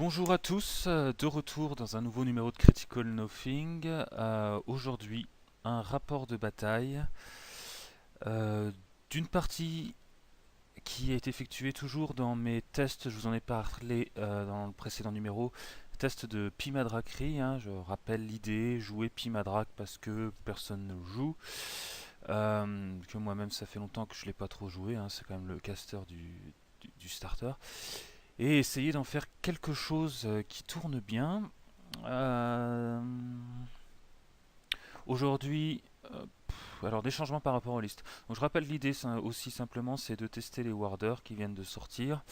Bonjour à tous, de retour dans un nouveau numéro de Critical Nothing. Aujourd'hui, un rapport de bataille euh, d'une partie qui est effectuée toujours dans mes tests. Je vous en ai parlé dans le précédent numéro. Test de Pimadrakri, hein. Je rappelle l'idée, jouer Pimadrak parce que personne ne le joue. Que moi-même ça fait longtemps que je ne l'ai pas trop joué, hein. C'est quand même le caster du starter. Et essayer d'en faire quelque chose qui tourne bien. Euh, Aujourd'hui, alors des changements par rapport aux listes. Donc je rappelle l'idée aussi simplement, c'est de tester les warders qui viennent de sortir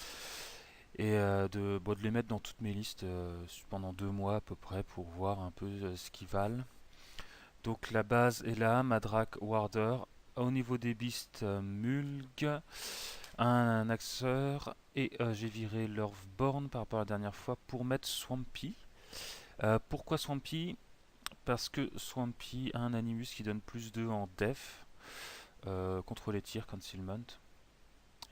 et de les mettre dans toutes mes listes pendant 2 mois à peu près pour voir un peu ce qu'ils valent. Donc la base est là, Madrak, Warder. Au niveau des beasts, Mulg, un Axeur et j'ai viré Lurvborn par rapport à la dernière fois pour mettre Swampy. Pourquoi Swampy? Parce que Swampy a un Animus qui donne plus 2 en def contre les tirs Concealment.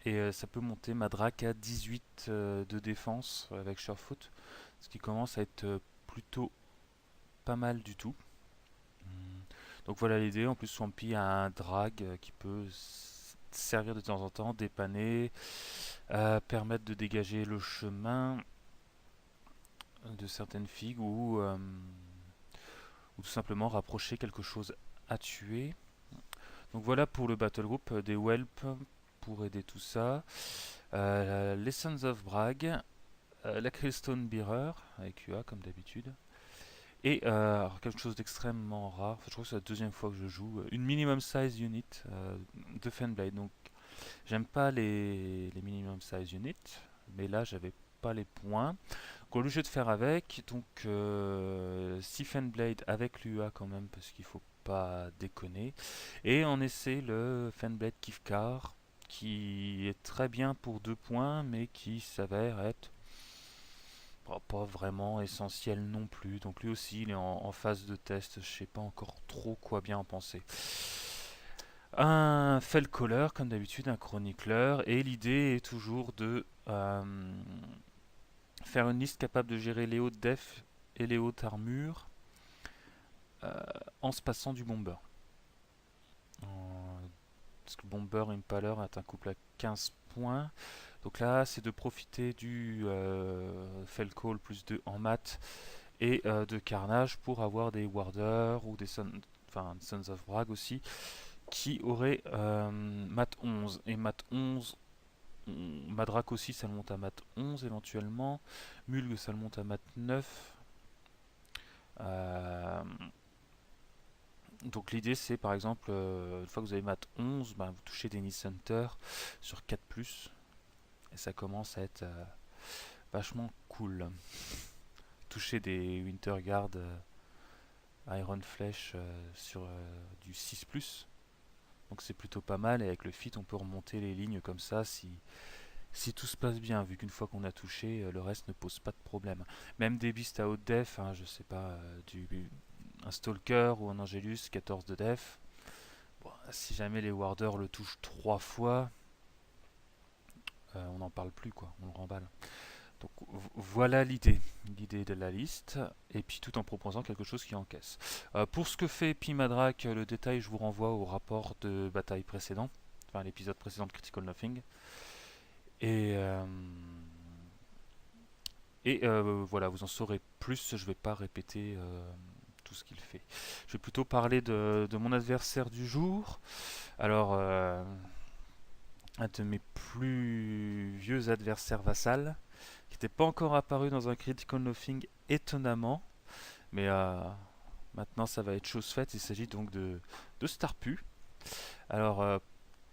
Et ça peut monter Madrak à 18 de défense avec Surefoot, ce qui commence à être plutôt pas mal du tout. Donc voilà l'idée. En plus, Swampy a un drag qui peut servir de temps en temps, dépanner, permettre de dégager le chemin de certaines figues ou tout simplement rapprocher quelque chose à tuer. Donc voilà pour le battle group, des whelp pour aider tout ça. Les Sons of Bragg, la Krillstone Bearer avec UA comme d'habitude. Et alors quelque chose d'extrêmement rare, enfin, je crois que c'est la deuxième fois que je joue, une minimum size unit de Fenblade. Donc j'aime pas les minimum size units, mais là j'avais pas les points. Donc au lieu de faire avec, donc si Fenblade avec l'UA quand même, parce qu'il faut pas déconner. Et on essaie le Fenblade Kifkar, qui est très bien pour 2 points, mais qui s'avère être pas vraiment essentiel non plus. Donc lui aussi, il est en phase de test. Je sais pas encore trop quoi bien en penser. Un Fellcaller, comme d'habitude, un Chronicler. Et l'idée est toujours de faire une liste capable de gérer les hautes def et les hautes armures euh, en se passant du Bomber. Parce que Bomber et Impaler est un couple à 15 points. Donc là, c'est de profiter du Fellcall plus 2 en maths et de Carnage pour avoir des Warders ou des Sons of Bragg aussi, qui auraient mat 11. Et mat 11, Madrak aussi, ça le monte à mat 11 éventuellement. Mulg, ça le monte à mat 9. Euh, donc l'idée c'est par exemple, une fois que vous avez mat 11, ben, vous touchez des Nice Hunter sur 4+, et ça commence à être vachement cool. Toucher des Winterguard Iron Flèche sur du 6+, donc c'est plutôt pas mal, et avec le fit on peut remonter les lignes comme ça si tout se passe bien, vu qu'une fois qu'on a touché, le reste ne pose pas de problème. Même des beasts à haute def, hein, je sais pas, un Stalker ou un Angelus 14 de def. Bon, si jamais les warders le touchent 3 fois, on n'en parle plus, quoi, on le remballe. Donc voilà l'idée de la liste, et puis tout en proposant quelque chose qui encaisse. Pour ce que fait Pimadrak, le détail, je vous renvoie au rapport de bataille précédent, enfin l'épisode précédent de Critical Nothing. Et, voilà, vous en saurez plus, je ne vais pas répéter tout ce qu'il fait. Je vais plutôt parler de mon adversaire du jour. Alors, un de mes plus vieux adversaires vassals, qui n'était pas encore apparu dans un Critical Nothing étonnamment, mais maintenant ça va être chose faite. Il s'agit donc de Starpu. Alors,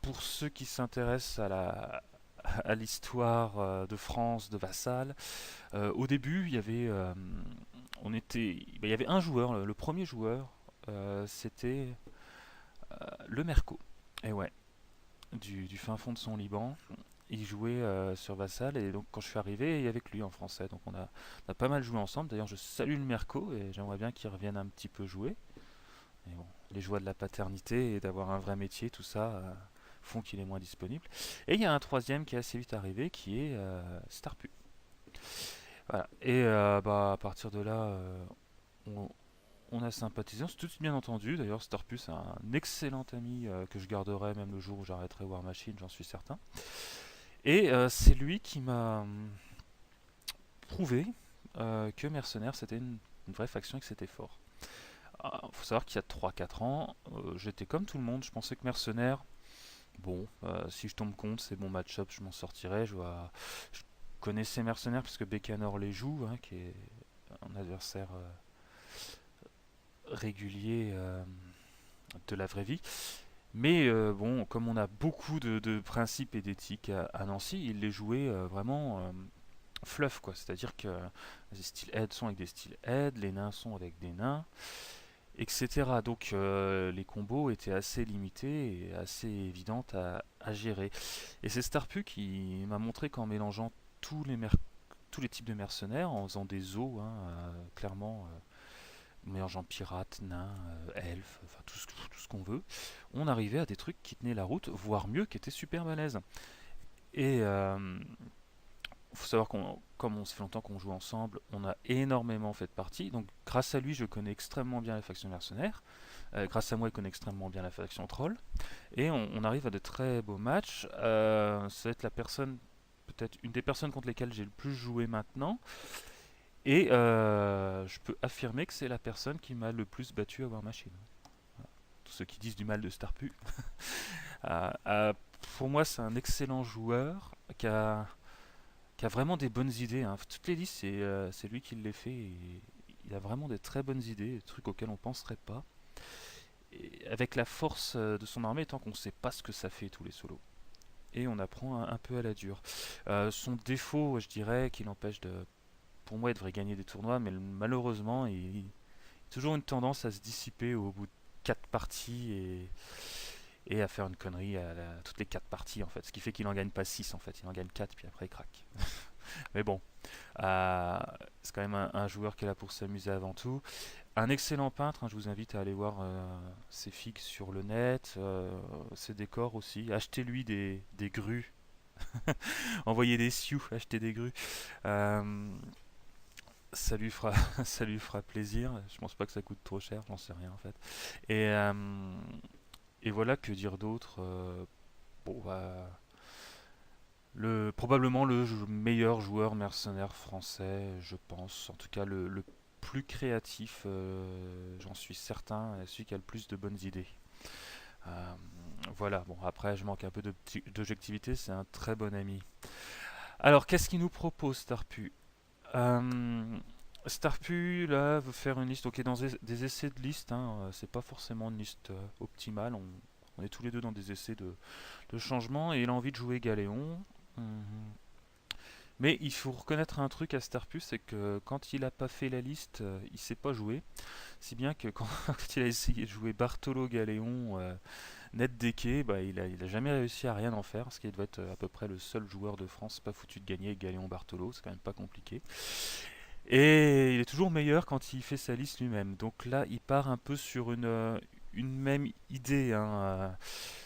pour ceux qui s'intéressent à l'histoire de France de Vassal, au début il y avait il y avait un joueur, le premier joueur, c'était le Merco. Et ouais, du fin fond de son Liban. Il jouait sur Vassal, et donc quand je suis arrivé, il y avait que lui en français. Donc on a pas mal joué ensemble. D'ailleurs, je salue le Merco et j'aimerais bien qu'il revienne un petit peu jouer. Mais bon, les joies de la paternité et d'avoir un vrai métier, tout ça font qu'il est moins disponible. Et il y a un troisième qui est assez vite arrivé, qui est Starpu. Voilà. Et bah, à partir de là, on, on a sympathisé, on s'est tout de suite bien entendu. D'ailleurs, Starpus est un excellent ami que je garderai même le jour où j'arrêterai War Machine, j'en suis certain. Et c'est lui qui m'a prouvé que Mercenaires c'était une vraie faction et que c'était fort. Il faut savoir qu'il y a 3 4 ans, j'étais comme tout le monde, je pensais que Mercenaires, bon, si je tombe compte, c'est bon match-up, je m'en sortirai. Je connaissais Mercenaires parce que Bekanor les joue, hein, qui est un adversaire régulier de la vraie vie. Mais bon, comme on a beaucoup de principes et d'éthiques à Nancy, il les jouait vraiment fluff, quoi. C'est-à-dire que les styles aide sont avec des styles aide, les nains sont avec des nains, etc. Donc les combos étaient assez limités et assez évidentes à gérer. Et c'est Starpu qui m'a montré qu'en mélangeant tous les types de mercenaires, en faisant des os, hein, clairement, mélangeant pirates, nains, elfes, enfin tout ce qu'on veut, on arrivait à des trucs qui tenaient la route, voire mieux, qui étaient super balèzes. Et faut savoir qu'on, comme on se fait longtemps qu'on joue ensemble, on a énormément fait de parties. Donc grâce à lui, je connais extrêmement bien la faction mercenaire. Grâce à moi, il connaît extrêmement bien la faction troll. Et on arrive à de très beaux matchs. Ça va être la personne, peut-être une des personnes contre lesquelles j'ai le plus joué maintenant. Et je peux affirmer que c'est la personne qui m'a le plus battu à War Machine. Voilà. Tous ceux qui disent du mal de Starpu. Euh, euh, pour moi, c'est un excellent joueur qui a vraiment des bonnes idées, hein. Toutes les listes, c'est lui qui les fait. Et il a vraiment des très bonnes idées, des trucs auxquels on ne penserait pas. Et avec la force de son armée, tant qu'on ne sait pas ce que ça fait tous les solos. Et on apprend un peu à la dure. Son défaut, je dirais, qui l'empêche de. Pour moi, il devrait gagner des tournois, mais malheureusement, il a toujours une tendance à se dissiper au bout de 4 parties et à faire une connerie toutes les 4 parties en fait. Ce qui fait qu'il en gagne pas 6 en fait, il en gagne 4 puis après il craque. Mais bon, euh, c'est quand même un joueur qui est là pour s'amuser avant tout. Un excellent peintre, hein, je vous invite à aller voir ses figues sur le net, ses décors aussi. Achetez-lui des grues, envoyez des sioux, achetez des grues. Euh, ça lui fera, ça lui fera plaisir. Je pense pas que ça coûte trop cher, j'en sais rien en fait. Et, euh, et voilà, que dire d'autre. Bon, bah, probablement le meilleur joueur mercenaire français, je pense. En tout cas, le plus créatif, j'en suis certain, et celui qui a le plus de bonnes idées. Euh, voilà, bon, après, je manque un peu d'objectivité, c'est un très bon ami. Alors, qu'est-ce qu'il nous propose, Starpu? Euh, Starpu, là, veut faire une liste. Ok, dans des essais de liste, hein, c'est pas forcément une liste optimale. On est tous les deux dans des essais de changement et il a envie de jouer Galéon. Mhm. Mais il faut reconnaître un truc à Starpus, c'est que quand il a pas fait la liste, il sait pas jouer. Si bien que quand, quand il a essayé de jouer Bartolo Galéon, net decké, bah, il a jamais réussi à rien en faire, parce qu'il doit être à peu près le seul joueur de France pas foutu de gagner avec Galéon Bartolo, c'est quand même pas compliqué. Et il est toujours meilleur quand il fait sa liste lui-même. Donc là, il part un peu sur une même idée, hein,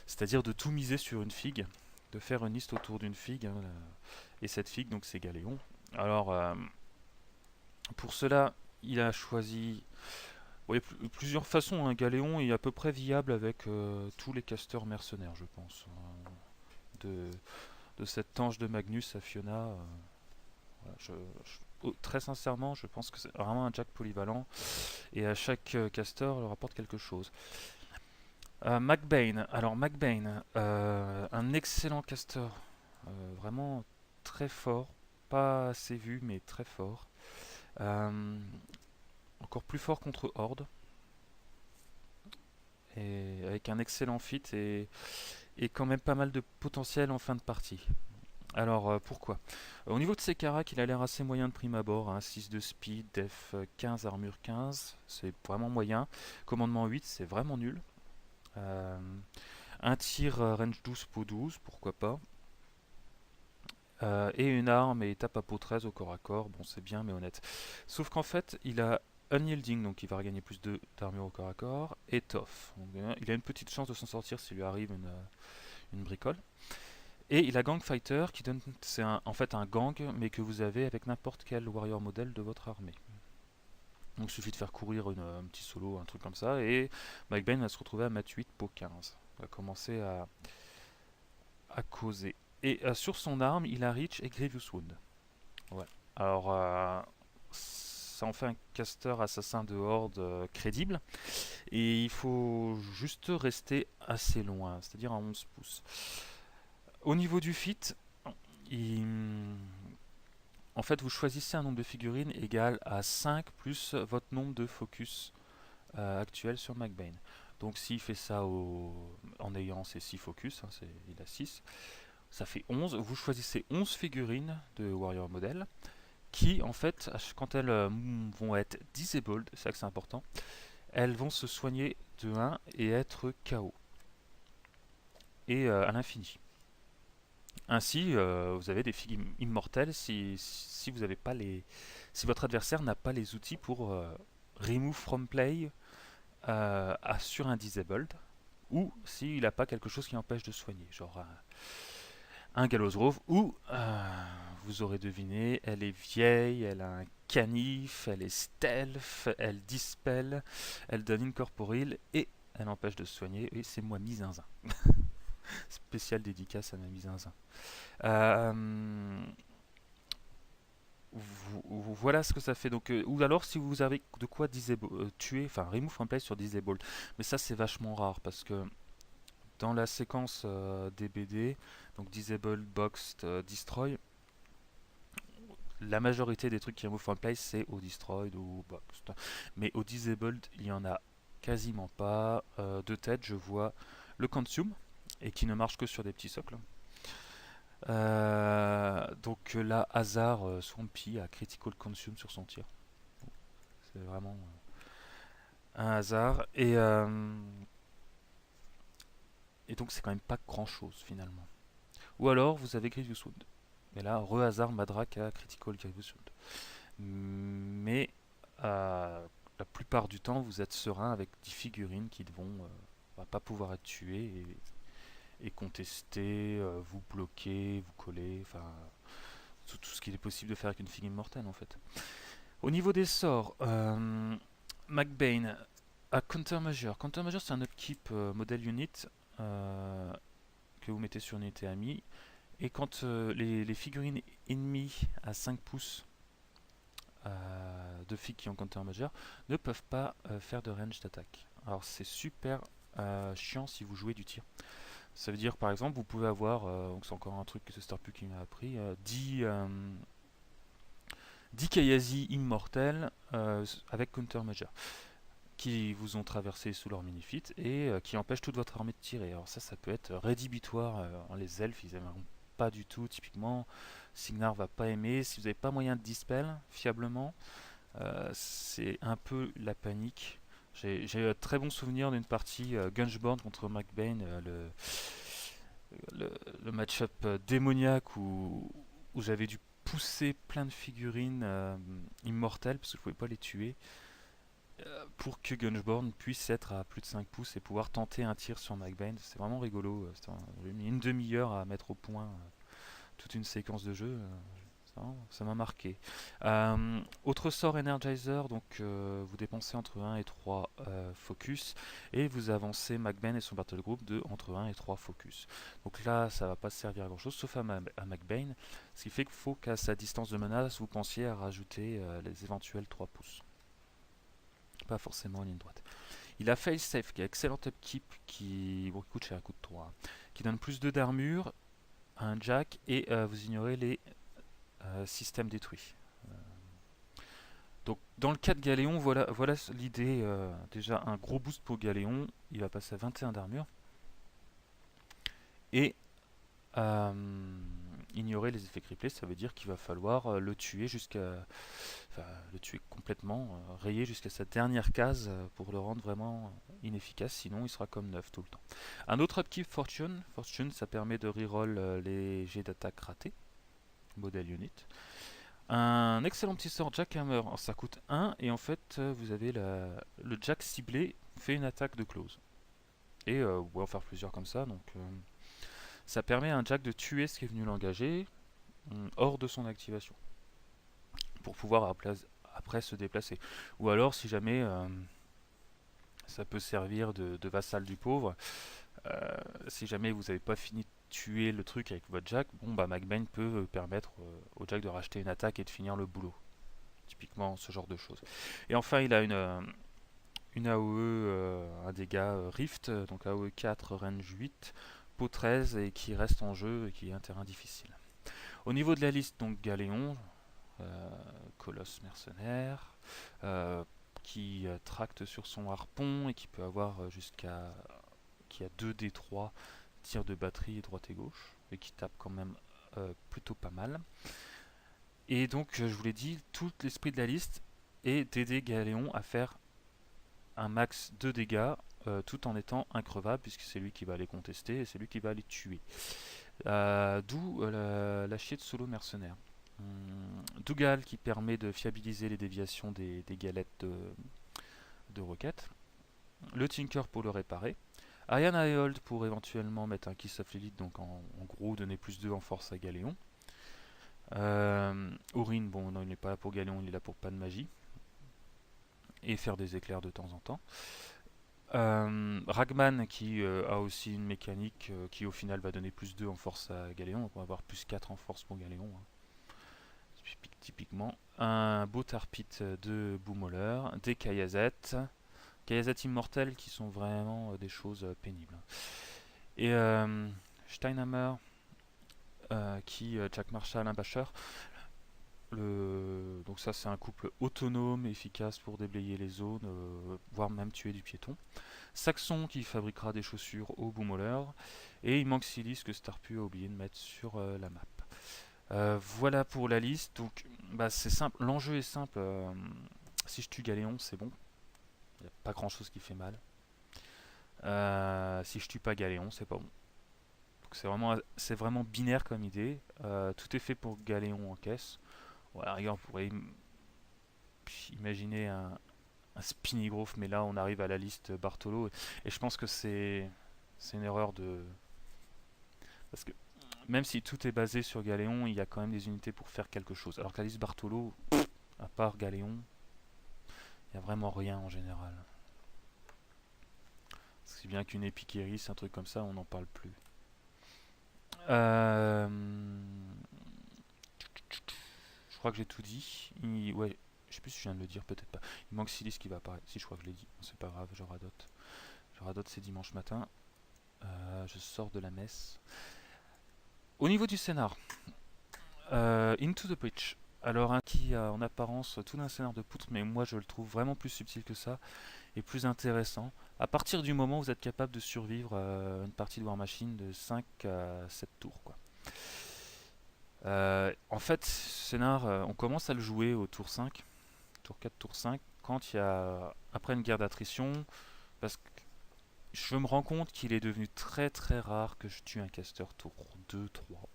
c'est-à-dire de tout miser sur une figue, de faire une liste autour d'une figue, hein, et cette figue, donc c'est Galéon. Alors, pour cela, il a choisi. Bon, il y a plusieurs façons, hein. Galéon est à peu près viable avec tous les casteurs mercenaires, je pense. De, de cette tange de Magnus à Fiona, voilà, très sincèrement, je pense que c'est vraiment un jack polyvalent et à chaque caster leur apporte quelque chose. McBain, alors McBain, un excellent caster, vraiment très fort, pas assez vu mais très fort. Euh, Encore plus fort contre Horde, et avec un excellent fit et quand même pas mal de potentiel en fin de partie. Alors pourquoi? Au niveau de ses caracs, il a l'air assez moyen de prime abord, hein. 6 de speed, def 15, armure 15, c'est vraiment moyen. Commandement 8, c'est vraiment nul. Euh, un tir range 12, peau 12, pourquoi pas. Et une arme et tape à peau 13 au corps à corps, bon c'est bien mais honnête. Sauf qu'en fait, il a Unyielding, donc il va regagner plus de d'armure au corps à corps, et Tough. Donc, il a une petite chance de s'en sortir s'il lui arrive une bricole. Et il a Gang Fighter qui donne, c'est en fait un gang, mais que vous avez avec n'importe quel warrior modèle de votre armée. Donc il suffit de faire courir un petit solo, un truc comme ça, et Mike Bain va se retrouver à mettre 8 pour 15. Il va commencer à causer. Et sur son arme, il a Reach et Grievous Wound. Ouais. Alors, ça en fait un caster assassin de horde crédible. Et il faut juste rester assez loin, c'est-à-dire à 11 pouces. Au niveau du fit, il- en fait, vous choisissez un nombre de figurines égal à 5 plus votre nombre de focus actuel sur McBain. Donc s'il fait ça en ayant ses 6 focus, hein, il a 6, ça fait 11. Vous choisissez 11 figurines de Warrior Model qui, en fait, quand elles vont être disabled, c'est ça que c'est important, elles vont se soigner de 1 et être KO. Et à l'infini. Ainsi, vous avez des figues immortelles si vous avez pas si votre adversaire n'a pas les outils pour remove from play sur un disabled, ou s'il n'a pas quelque chose qui empêche de soigner, genre un Gallows Grove, ou vous aurez deviné, elle est vieille, elle a un canif, elle est stealth, elle dispel, elle donne incorporeal et elle empêche de soigner, et c'est moi mi-zinzin. Spécial dédicace à ma mi-zinzin. Voilà ce que ça fait. Donc, ou alors si vous avez de quoi tuer, enfin remove from play sur disable. Mais ça c'est vachement rare parce que dans la séquence DBD, donc Disabled, Boxed, Destroy, la majorité des trucs qui remove from play c'est au Destroyed ou Boxed. Mais au Disabled, il y en a quasiment pas. De tête, je vois le Consume, et qui ne marche que sur des petits socles. Donc là, hasard, Swampy a Critical Consume sur son tir. C'est vraiment un hasard. Et donc c'est quand même pas grand chose finalement. Ou alors vous avez Grievous Wound. Mais là, re-hasard Madrak a Critical Grievous Wound. Mais la plupart du temps, vous êtes serein avec 10 figurines qui vont pas pouvoir être tuées et contester, vous bloquer, vous coller, enfin tout ce qu'il est possible de faire avec une figurine mortelle en fait. Au niveau des sorts, McBain a Countermeasure. Countermeasure c'est un upkeep model unit que vous mettez sur une unité amie. Et quand les figurines ennemies à 5 pouces de figues qui ont Countermeasure ne peuvent pas faire de range d'attaque. Alors c'est super chiant si vous jouez du tir. Ça veut dire par exemple vous pouvez avoir, donc c'est encore un truc que ce Starpu qui m'a appris, 10 Kayazi immortels avec Countermeasure qui vous ont traversé sous leur mini-fit et qui empêchent toute votre armée de tirer. Alors ça peut être rédhibitoire. Les elfes, ils aimeront pas du tout, typiquement. Signar va pas aimer. Si vous n'avez pas moyen de dispel fiablement, c'est un peu la panique. J'ai un très bon souvenir d'une partie Gungeborn contre McBain, le match-up démoniaque où j'avais dû pousser plein de figurines immortelles parce que je pouvais pas les tuer pour que Gungeborn puisse être à plus de 5 pouces et pouvoir tenter un tir sur McBain. C'est vraiment rigolo. J'ai mis une demi-heure à mettre au point toute une séquence de jeu. Ça m'a marqué. Autre sort Energizer, donc vous dépensez entre 1 et 3 focus et vous avancez McBain et son battle group de entre 1 et 3 focus. Donc là, ça va pas servir à grand chose sauf à McBain, ce qui fait qu'il faut qu'à sa distance de menace, vous pensiez à rajouter les éventuels 3 pouces. Pas forcément en ligne droite. Il a Face Safe qui est excellent upkeep qui coûte cher, coûte 3, hein, qui donne plus de d'armure, un jack et vous ignorez les système détruit. Donc dans le cas de Galéon, voilà l'idée. Déjà un gros boost pour Galéon, il va passer à 21 d'armure. Et ignorer les effets criblés, ça veut dire qu'il va falloir le tuer le tuer complètement, rayer jusqu'à sa dernière case pour le rendre vraiment inefficace, sinon il sera comme neuf tout le temps. Un autre upkeep Fortune. Fortune, ça permet de reroll les jets d'attaque ratés, modèle unit. Un excellent petit sort Jackhammer, alors, ça coûte 1 et en fait vous avez le Jack ciblé fait une attaque de close. Et vous pouvez en faire plusieurs comme ça, donc ça permet à un Jack de tuer ce qui est venu l'engager hors de son activation, pour pouvoir après se déplacer. Ou alors, si jamais ça peut servir de vassal du pauvre, si jamais vous n'avez pas fini de tuer le truc avec votre Jack, bon bah McBain peut permettre au Jack de racheter une attaque et de finir le boulot. Typiquement ce genre de choses. Et enfin il a une AOE, un dégât Rift, donc AOE 4, range 8, pot 13 et qui reste en jeu et qui est un terrain difficile. Au niveau de la liste, donc Galéon, colosse mercenaire, qui tracte sur son harpon et qui peut avoir qui a 2d3 tirs de batterie droite et gauche et qui tape quand même plutôt pas mal. Et donc je vous l'ai dit, tout l'esprit de la liste est d'aider Galéon à faire un max de dégâts tout en étant increvable puisque c'est lui qui va les contester et c'est lui qui va les tuer. D'où la chier de solo mercenaire. Dougal qui permet de fiabiliser les déviations des galettes de roquettes. Le Tinker pour le réparer. Ariane Aeold pour éventuellement mettre un Kiss of Lilith, donc en gros donner plus 2 en force à Galéon. Orin, bon non il n'est pas là pour Galéon, il est là pour pas de magie. Et faire des éclairs de temps en temps. Ragman qui a aussi une mécanique qui au final va donner plus 2 en force à Galéon, donc on va avoir plus 4 en force pour Galéon. Typiquement. Un beau tarpit de Boomoller, des Kayazet immortels qui sont vraiment des choses pénibles. Et Steinhammer qui Jack Marshall, un basher. Donc ça c'est un couple autonome, efficace pour déblayer les zones, voire même tuer du piéton. Saxon qui fabriquera des chaussures au Boomoller. Et il manque Silis que Starpu a oublié de mettre sur la map. Voilà pour la liste. Donc bah, c'est simple, l'enjeu est simple. Si je tue Galéon, c'est bon. Il n'y a pas grand chose qui fait mal. Si je tue pas Galéon, c'est pas bon. C'est vraiment binaire comme idée. Tout est fait pour que Galéon encaisse. Ouais, regarde, on pourrait imaginer un Spinny Growth, mais là on arrive à la liste Bartolo. Et je pense que c'est une erreur de. Parce que même si tout est basé sur Galéon, il y a quand même des unités pour faire quelque chose. Alors que la liste Bartolo, à part Galéon, il n'y a vraiment rien en général. Si bien qu'une Epikéris, un truc comme ça, on n'en parle plus. Je crois que j'ai tout dit. Ouais, je sais plus si je viens de le dire, peut-être pas. Il manque Silis qui va apparaître. Si, je crois que je l'ai dit. C'est pas grave, je radote. Je radote, c'est dimanche matin. Je sors de la messe. Au niveau du scénar, Into the Breach. Alors, un qui a en apparence tout d'un scénar de poutre, mais moi je le trouve vraiment plus subtil que ça et plus intéressant. À partir du moment où vous êtes capable de survivre une partie de War Machine de 5 à 7 tours, quoi. En fait, ce scénar, on commence à le jouer au tour 5, tour 4, tour 5, quand il y a, après une guerre d'attrition, parce que je me rends compte qu'il est devenu très très rare que je tue un caster tour 2, 3.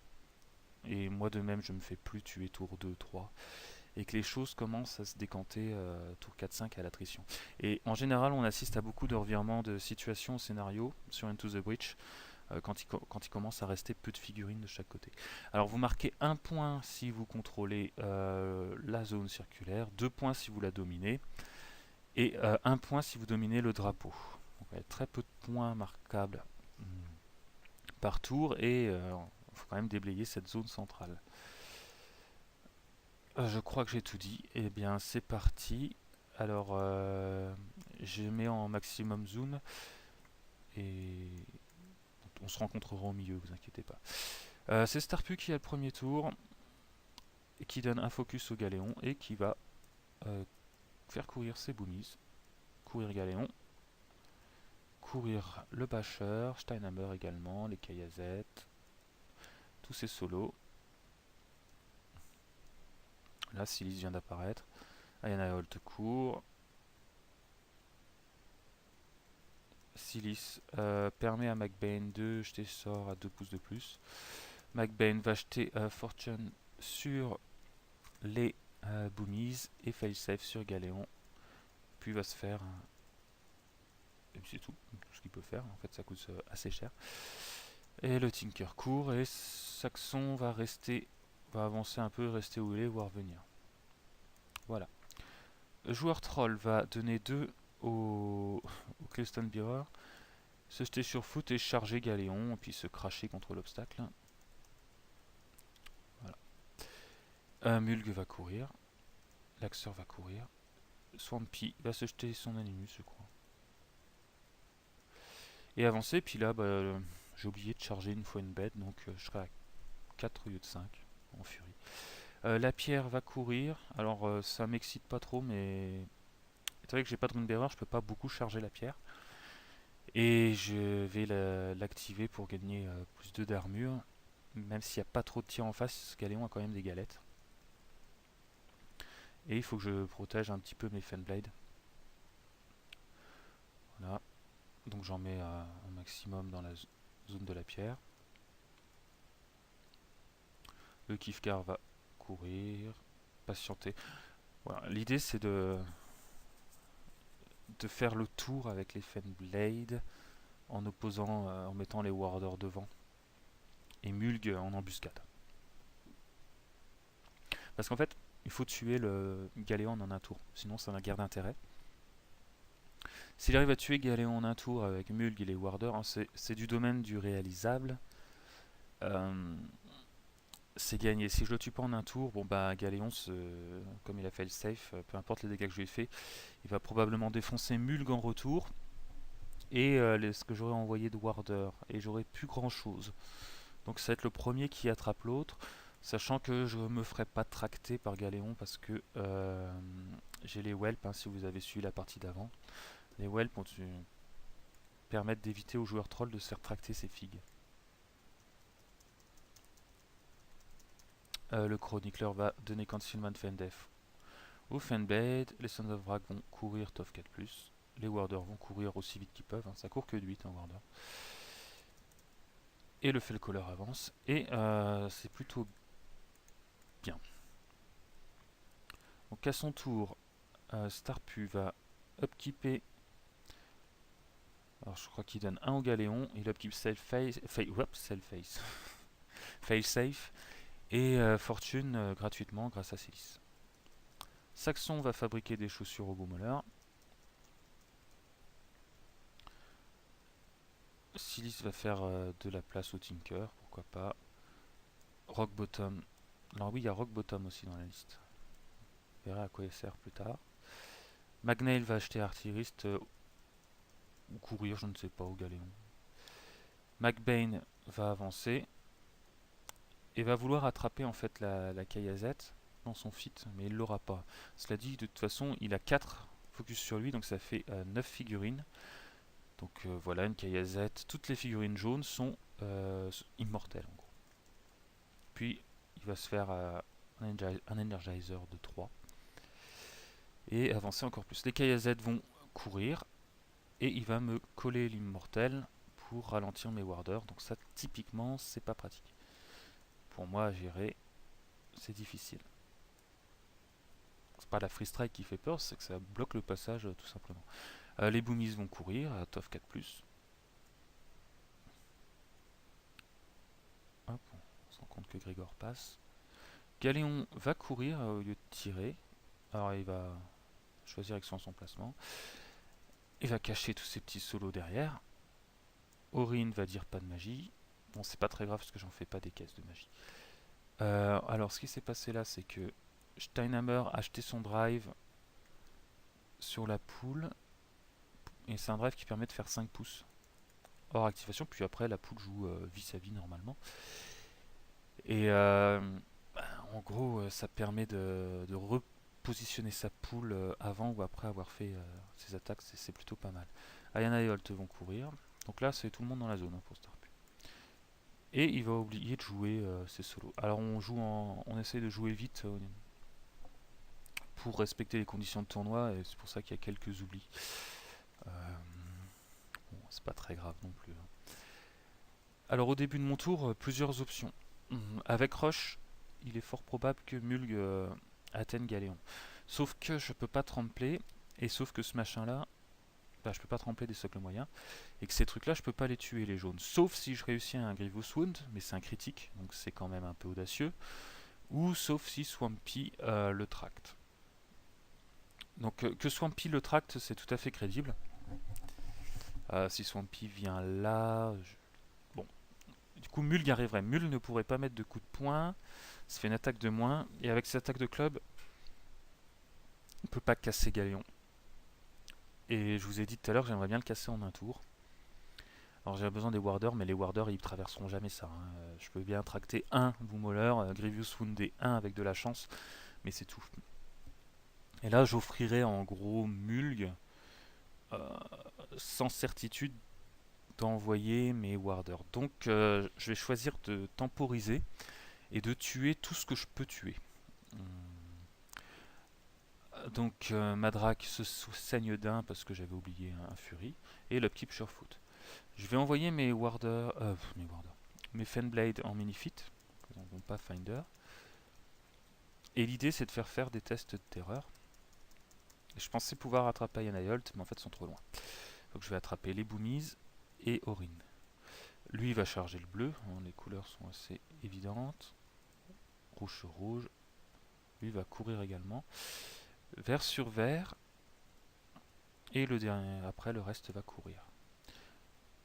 Et moi de même, je me fais plus tuer tour 2, 3. Et que les choses commencent à se décanter tour 4, 5 à l'attrition. Et en général, on assiste à beaucoup de revirements de situation au scénario sur Into the Breach. Quand il commence à rester peu de figurines de chaque côté. Alors vous marquez 1 point si vous contrôlez la zone circulaire, 2 points si vous la dominez, et 1 point si vous dominez le drapeau. Donc il y a très peu de points marquables par tour, et il faut quand même déblayer cette zone centrale. Je crois que j'ai tout dit. Eh bien c'est parti. Alors je mets en maximum zoom, et on se rencontrera au milieu, vous inquiétez pas. C'est Starpu qui a le premier tour, et qui donne un focus au Galéon, et qui va faire courir ses boomies. Courir Galéon, courir le Basher, Steinhammer également, les Kayazet, tous ces solos. Là, Silis vient d'apparaître. Ayana Holt court. Silis permet à McBain de jeter sort à 2 pouces de plus. McBain va jeter Fortune sur les boomies et failsafe sur Galéon. Puis va se faire et puis c'est tout ce qu'il peut faire. En fait, ça coûte assez cher. Et le Tinker court et Saxon va rester, va avancer un peu, rester où il est, voire venir. Voilà. Le joueur troll va donner 2 au Cleyston Bearer, se jeter sur foot et charger Galéon, et puis se cracher contre l'obstacle. Voilà. Mulg va courir, Laxeur va courir, Swampy va se jeter son Animus, je crois. Et avancer, puis là, j'ai oublié de charger une fois une bête, donc je serai à 4 au lieu de 5, en furie. La pierre va courir, alors ça m'excite pas trop, mais c'est vrai que j'ai pas de rune bearer, je peux pas beaucoup charger la pierre. Et je vais l'activer pour gagner plus 2 d'armure, même s'il n'y a pas trop de tirs en face, Galéon a quand même des galettes. Et il faut que je protège un petit peu mes Fenblade. Voilà. Donc j'en mets un maximum dans la zone de la pierre. Le Kifkar va courir, patienter. Voilà. L'idée c'est de faire le tour avec les Fenblade en opposant, en mettant les Warders devant. Et Mulg en embuscade. Parce qu'en fait, il faut tuer le Galéon en un tour, sinon ça n'a guère d'intérêt. S'il arrive à tuer Galéon en un tour avec Mulg et les Warders, hein, c'est du domaine du réalisable. C'est gagné. Si je le tue pas en un tour, bon bah Galéon, comme il a fait le safe, peu importe les dégâts que je lui ai fait, il va probablement défoncer Mulg en retour. Et ce que j'aurais envoyé de Warder. Et j'aurais plus grand chose. Donc ça va être le premier qui attrape l'autre. Sachant que je me ferai pas tracter par Galéon parce que j'ai les whelps, hein, si vous avez suivi la partie d'avant. Les whelps permettent d'éviter aux joueurs trolls de se faire tracter ses figues. Le chronicler va donner Concealment Fendef au Fenblade. Les Sons of Vrag vont courir TOF 4+. Les Warders vont courir aussi vite qu'ils peuvent, hein, ça court que de 8 en Warder. Et le Felcaller avance. Et c'est plutôt bien. Donc à son tour, Starpu va upkeeper. Alors je crois qu'il donne 1 au Galéon. Il upkeep Self-Face. Fail-Safe. Et Fortune gratuitement grâce à Célis. Saxon va fabriquer des chaussures au Goumoller. Silis va faire de la place au Tinker, pourquoi pas. Rock Bottom. Alors oui, il y a Rock Bottom aussi dans la liste. On verra à quoi il sert plus tard. Magnail va acheter Artillériste ou courir, je ne sais pas, au Galéon. McBain va avancer et va vouloir attraper en fait la Kayazette dans son fit, mais il l'aura pas. Cela dit, de toute façon, il a 4 focus sur lui, donc ça fait 9 figurines. Donc voilà, une Kayazette. Toutes les figurines jaunes sont immortelles en gros. Puis il va se faire un Energizer de 3 et avancer encore plus. Les Kayazette vont courir et il va me coller l'immortel pour ralentir mes warders. Donc ça typiquement c'est pas pratique. Pour moi à gérer, c'est difficile. C'est pas la free strike qui fait peur, c'est que ça bloque le passage tout simplement. Les boomies vont courir à TOF 4+. Hop, on se rend compte que Grégor passe. Galéon va courir au lieu de tirer. Alors il va choisir avec son placement. Il va cacher tous ces petits solos derrière. Aurine va dire pas de magie. Bon, c'est pas très grave parce que j'en fais pas des caisses de magie. Alors ce qui s'est passé là, c'est que Steinhammer a acheté son drive sur la poule. Et c'est un drive qui permet de faire 5 pouces hors activation. Puis après, la poule joue vie sa vie normalement. Et en gros, ça permet de repositionner sa poule avant ou après avoir fait ses attaques. C'est plutôt pas mal. Ayana et Holt vont courir. Donc là, c'est tout le monde dans la zone hein, pour Starpu. Et il va oublier de jouer ses solos. Alors on essaye de jouer vite pour respecter les conditions de tournoi. Et c'est pour ça qu'il y a quelques oublis. Bon, c'est pas très grave non plus. Hein. Alors au début de mon tour, plusieurs options. Avec Roche, il est fort probable que Mulg atteigne Galéon. Sauf que je peux pas trempler, et sauf que ce machin là, je peux pas tremper des socles moyens, et que ces trucs-là, je peux pas les tuer, les jaunes. Sauf si je réussis un Grievous Wound, mais c'est un critique, donc c'est quand même un peu audacieux. Ou sauf si Swampy le tracte. Donc que Swampy le tracte, c'est tout à fait crédible. Si Swampy vient là... Bon. Du coup, Mulg arriverait. Mulg ne pourrait pas mettre de coup de poing. Ça fait une attaque de moins. Et avec cette attaque de club, on peut pas casser Galion. Et je vous ai dit tout à l'heure que j'aimerais bien le casser en un tour. Alors j'ai besoin des warders, mais les warders ils traverseront jamais ça. Je peux bien tracter un Boomhauler, Grievous Woundé 1 avec de la chance, mais c'est tout. Et là j'offrirai en gros Mulg sans certitude d'envoyer mes warders. Donc je vais choisir de temporiser et de tuer tout ce que je peux tuer. Donc Madrak se saigne d'un parce que j'avais oublié un Fury et l'upkeep Surefoot. Je vais envoyer mes warders, mes Fenblade en Minifit, donc pas Finder. Et l'idée c'est de faire des tests de terreur. Et je pensais pouvoir attraper Yanayolt, mais en fait ils sont trop loin. Donc je vais attraper les Boomies et Orin. Lui il va charger le bleu, les couleurs sont assez évidentes. Rouge sur rouge. Lui va courir également. Vert sur vert. Et le dernier, après le reste va courir.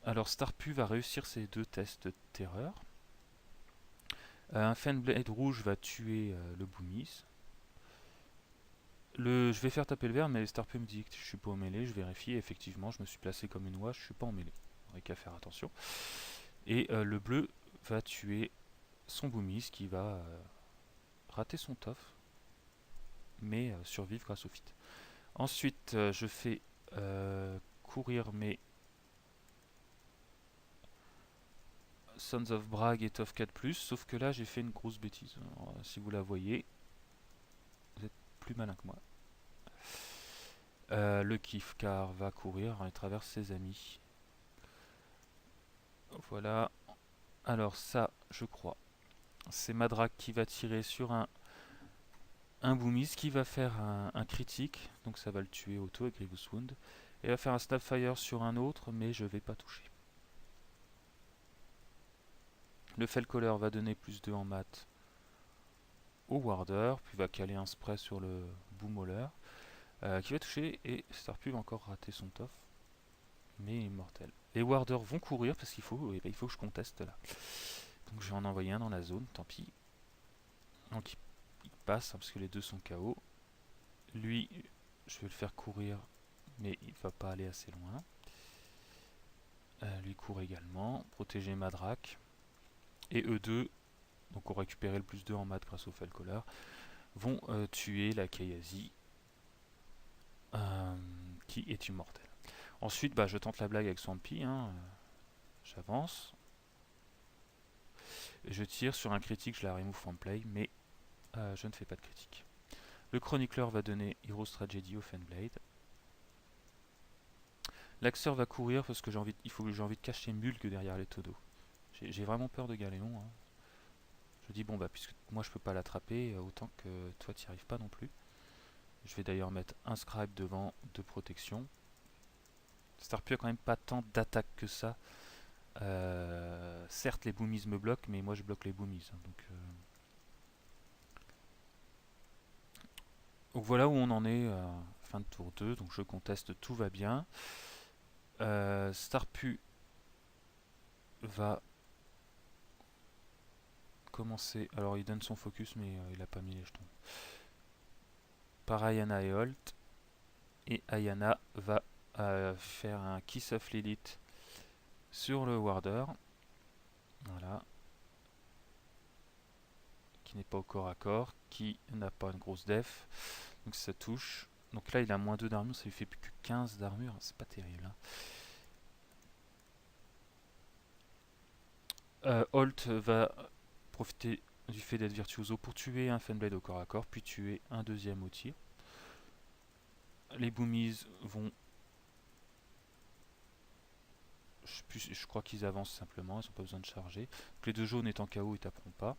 Alors Starpu va réussir ses deux tests de terreur. Un Fenblade rouge va tuer le Boomies. Je vais faire taper le vert, mais Starpu me dit que je suis pas au mêlée. Je vérifie, effectivement, je me suis placé comme une oie, je suis pas en mêlée. Il n'y a qu'à faire attention. Et le bleu va tuer son Boomies qui va rater son tof, mais survivre grâce au fit. Ensuite, je fais courir mes Sons of Bragg et Tof 4+, sauf que là j'ai fait une grosse bêtise. Alors, si vous la voyez, vous êtes plus malin que moi. Le Kifkar va courir à travers ses amis. Voilà. Alors ça, je crois, c'est Madrak qui va tirer sur un Boomies qui va faire un critique, donc ça va le tuer auto avec Grievous Wound. Et va faire un Snapfire sur un autre, mais je vais pas toucher. Le Fellcaller va donner plus 2 en mat au Warder, puis va caler un spray sur le Boomhauler, qui va toucher, et Starpu va encore rater son tof, mais immortel. Les Warders vont courir, parce qu'il faut, il faut que je conteste là. Donc je vais en envoyer un dans la zone, tant pis. Donc il passe, hein, parce que les deux sont KO. Lui, je vais le faire courir, mais il va pas aller assez loin. Lui court également, protéger Madrak. Et eux deux, donc on récupérait le plus 2 en mat grâce au Fellcaller, vont tuer la Kayazi, qui est immortelle. Ensuite, je tente la blague avec Swampy, hein, j'avance. Je tire sur un critique, je la remove from play, mais je ne fais pas de critique. Le Chronicler va donner Hero's Tragedy au Fenblade. L'Axeur va courir parce que j'ai envie de cacher Mulg derrière les Todo. J'ai vraiment peur de Galéon. Hein. Je dis puisque moi je peux pas l'attraper, autant que toi tu n'y arrives pas non plus. Je vais d'ailleurs mettre un Scribe devant de protection. Starpu a quand même pas tant d'attaque que ça. Certes les Boomies me bloquent, mais moi je bloque les Boomies. Hein, donc voilà où on en est, fin de tour 2, donc je conteste, tout va bien. Starpu va commencer, alors il donne son focus mais il a pas mis les jetons. Par Ayana et Holt, et Ayana va faire un Kiss of Lilith sur le Warder, voilà, qui n'est pas au corps à corps, qui n'a pas une grosse def, donc ça touche. Donc là il a moins 2 d'armure, ça lui fait plus que 15 d'armure, c'est pas terrible. Hein. Holt va profiter du fait d'être virtuoso pour tuer un Fenblade au corps à corps, puis tuer un deuxième au tir. Les Boomies vont... Je crois qu'ils avancent simplement, ils n'ont pas besoin de charger. Donc les deux jaunes étant KO, ils taperont pas.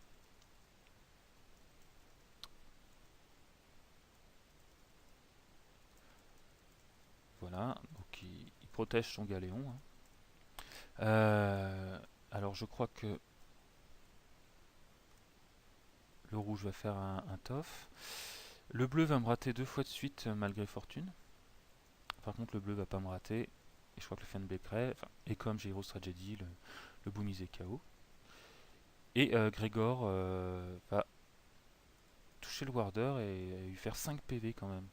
Voilà, donc protège son galéon. Hein. Alors je crois que le rouge va faire un tof. Le bleu va me rater 2 fois de suite malgré fortune. Par contre le bleu va pas me rater. Et je crois que le Fenblade crée. Enfin, et comme j'ai Hero's Tragedy, le Boomies est KO. Et Grégor va toucher le Warder et lui faire 5 PV quand même.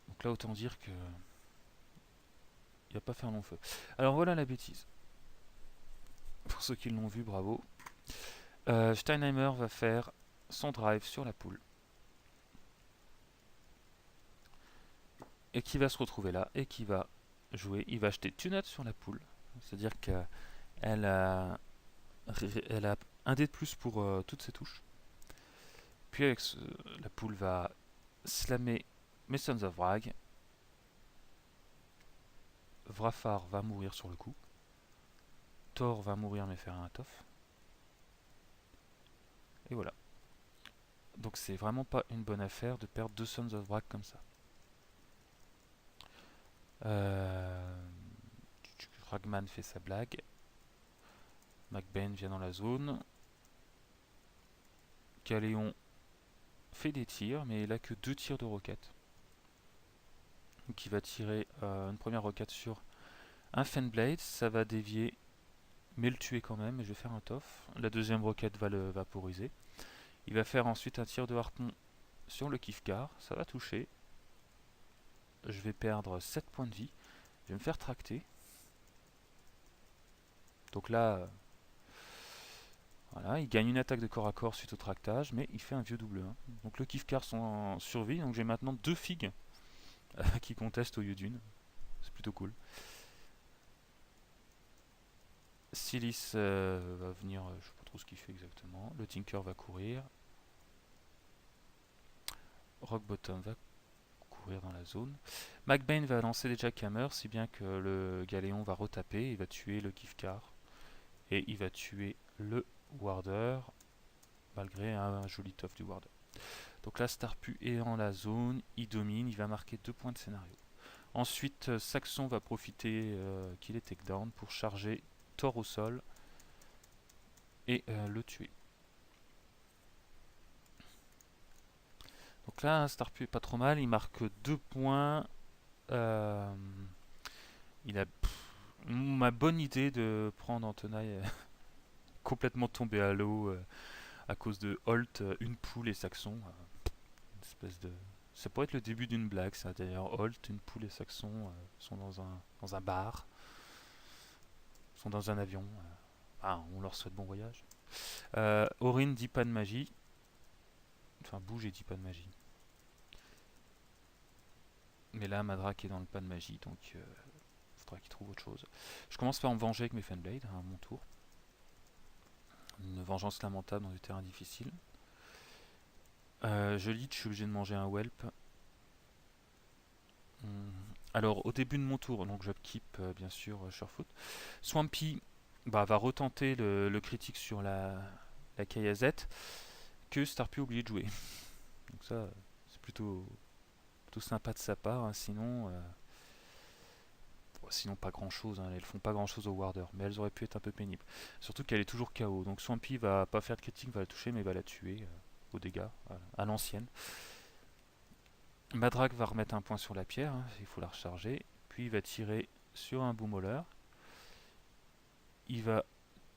Donc là autant dire que il va pas faire long feu. Alors voilà la bêtise. Pour ceux qui l'ont vu, bravo. Steinheimer va faire son drive sur la poule. Et qui va se retrouver là et qui va jouer. Il va acheter Tunat sur la poule. C'est-à-dire qu'elle a, elle a un dé de plus pour toutes ses touches. Puis avec la poule va slammer Masons of Vrag. Vrafar va mourir sur le coup. Thor va mourir mais faire un tof. Et voilà. Donc c'est vraiment pas une bonne affaire de perdre 2 Sons of Vrag comme ça. Ragman fait sa blague. McBain vient dans la zone. Galéon fait des tirs, mais il a que 2 tirs de roquette. Donc il va tirer une première roquette sur un Fenblade, ça va dévier, mais le tuer quand même, et je vais faire un tof. La deuxième roquette va le vaporiser. Il va faire ensuite un tir de harpon sur le Kifkar, ça va toucher. Je vais perdre 7 points de vie. Je vais me faire tracter. Donc là, voilà, il gagne une attaque de corps à corps suite au tractage, mais il fait un vieux double 1. Donc le Kifkar sont en survie, donc j'ai maintenant 2 figues qui contestent au lieu d'une. C'est plutôt cool. Silis va venir, je sais pas trop ce qu'il fait exactement. Le Tinker va courir. Rockbottom va courir dans la zone. McBain va lancer des jackhammers, si bien que le Galéon va retaper, il va tuer le Kifkar. Et il va tuer le Warder, malgré un joli tof du Warder. Donc là, Starpu est en la zone, il domine, il va marquer 2 points de scénario. Ensuite, Saxon va profiter qu'il est takedown pour charger Thor au sol et le tuer. Donc là, Starpu est pas trop mal, il marque 2 points. Il a ma bonne idée de prendre Antonaï complètement tombé à l'eau à cause de Holt, une poule et Saxon. Une espèce de... Ça pourrait être le début d'une blague, ça d'ailleurs. Holt, une poule et Saxon sont dans un bar, sont dans un avion. On leur souhaite bon voyage. Orin dit pas de magie. Enfin, bouge et dit pas de magie. Mais là, Madrak est dans le pas de magie, donc faudra qu'il trouve autre chose. Je commence par me venger avec mes Fenblade à mon tour. Une vengeance lamentable dans des terrains difficiles. Je lead, je suis obligé de manger un whelp. Alors au début de mon tour, donc j'upkeep bien sûr Surefoot. Swampy va retenter le critique sur la Kayazette que Starpy a oublié de jouer. Donc ça c'est plutôt sympa de sa part, hein. Sinon pas grand chose, hein. Elles font pas grand chose au Warder, mais elles auraient pu être un peu pénibles. Surtout qu'elle est toujours KO, donc Swampy va pas faire de critique, va la toucher, mais va la tuer aux dégâts, à l'ancienne. Madrak va remettre un point sur la pierre, hein, il faut la recharger. Puis il va tirer sur un boomhauler. Il va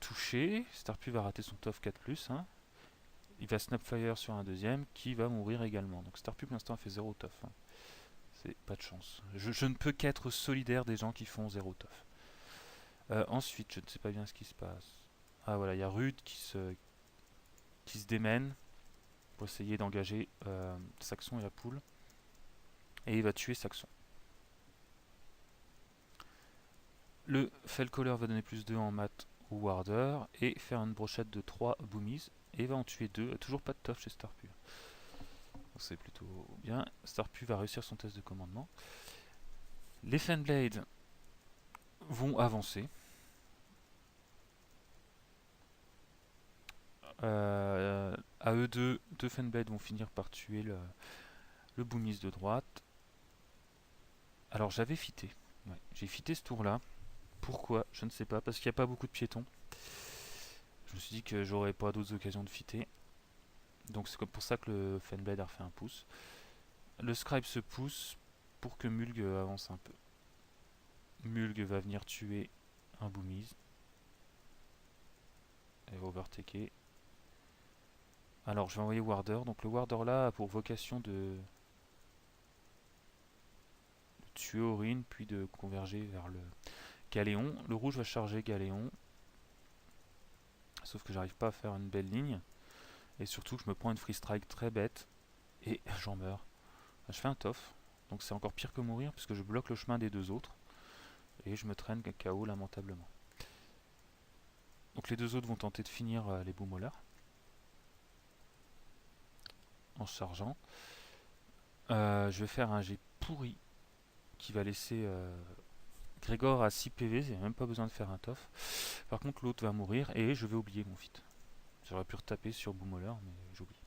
toucher. Starpy va rater son TOF 4+. Hein. Il va Snapfire sur un deuxième qui va mourir également. Donc Starpy pour l'instant fait 0 TOF. Hein. C'est pas de chance. Je ne peux qu'être solidaire des gens qui font 0 TOF. Ensuite, je ne sais pas bien ce qui se passe. Ah voilà, il y a Rude qui se démène pour essayer d'engager Saxon et la poule. Et il va tuer Saxon. Le Fellcaller va donner plus 2 en mat au Warder et faire une brochette de 3 boomies et va en tuer 2. Toujours pas de tof chez Starpu. C'est plutôt bien. Starpu va réussir son test de commandement. Les Fenblade vont avancer. À eux deux Fenblade vont finir par tuer le boomies de droite. Alors j'avais fité. Ouais. J'ai fité ce tour-là. Pourquoi? Je ne sais pas, parce qu'il n'y a pas beaucoup de piétons. Je me suis dit que j'aurais pas d'autres occasions de fitter. Donc c'est comme pour ça que le Fenblade a refait un pouce. Le Scribe se pousse pour que Mulg avance un peu. Mulg va venir tuer un Boomies. Et overtaker. Alors je vais envoyer Warder. Donc le Warder là a pour vocation de tuer Orin, puis de converger vers le Galéon. Le rouge va charger Galéon. Sauf que j'arrive pas à faire une belle ligne. Et surtout que je me prends une free strike très bête. Et j'en meurs. Je fais un tof. Donc c'est encore pire que mourir puisque je bloque le chemin des deux autres. Et je me traîne KO lamentablement. Donc les deux autres vont tenter de finir les Boomolars. En chargeant. Je vais faire un jet pourri qui va laisser Grégor à 6 PV, il n'y a même pas besoin de faire un tof. Par contre l'autre va mourir et je vais oublier mon fit. J'aurais pu retaper sur Boomolar mais j'oublie.